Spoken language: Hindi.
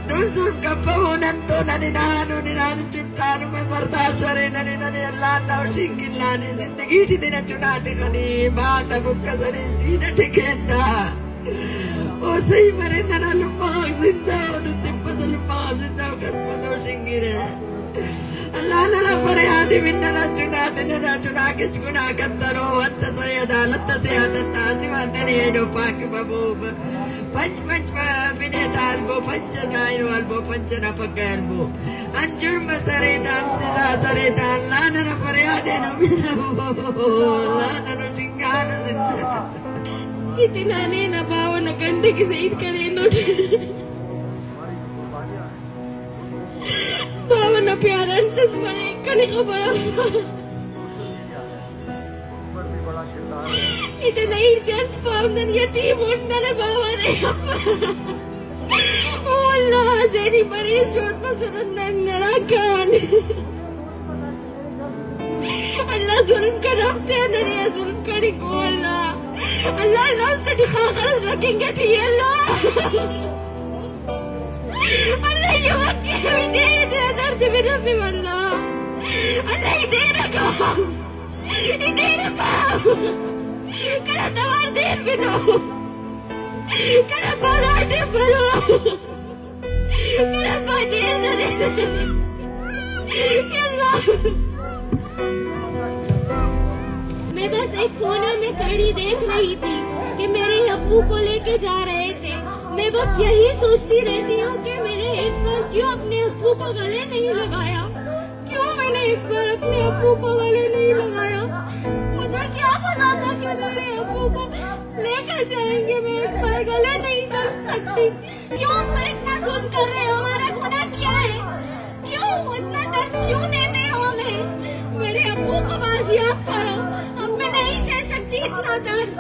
Nusum ka pa mo nanto na ninano chutano may bardasha na nani Allah na shingilani zindagi ti dina chunati kani bata bukka sani sina tikenda o sai marenda na lumang zinda o timpa sa lumang zinda o kaspa sa shingire Allah na parayadi minna na chunake chuna kattaro atta sayada latta sayada tasi vandane edo pak babu पंच बिनेता अल्बो पंच दायनो अल्बो पंच न पगल्बो अंजुर मसरे दान सिजा सरे दान लाना न परियादे न मिला लाना न चिंगान जिंदा इतना ने न बाव न कंडे की सईद करे नोट बाव न प्यार अंतस परे कने खबर इतना इर्जत पावनन यतीम उन्नन बावरे ओ अल्लाह जेरी बड़ी छोट को सुनन नराकान अल्लाह जुल्म कर रफ्ते नरे जुल्म करी को अल्लाह अल्लाह लास्ट दिखा कर रखेंगे ठी अल्लाह अल्लाह ये वक्त में दे दर्द में रफी अल्लाह अल्लाह दे रखा दे रखा Kena tawar din bino. Kena barate balo. Kena badir na rin. Allah. मैं बस एक कोने में खड़ी देख रही थी कि मेरे अब्बू को लेके जा रहे थे। मैं बस यही सोचती रहती हूँ कि मैंने एक बार क्यों अपने अब्बू को गले नहीं लगाया, क्यों मैंने एक बार अपने अब्बू को गले नहीं लगाया। मुझे क्या पता था कि मेरे अब्बू को लेकर जाएंगे, मैं एक बार गले नहीं लग सकती। क्यों पर इतना जुल्म कर रहे हो, हमारा गुनाह क्या है, क्यों इतना दर्द क्यों देते हो हमें। मेरे अब्बू को बाजियाब करो, अब मैं नहीं सह सकती इतना दर्द।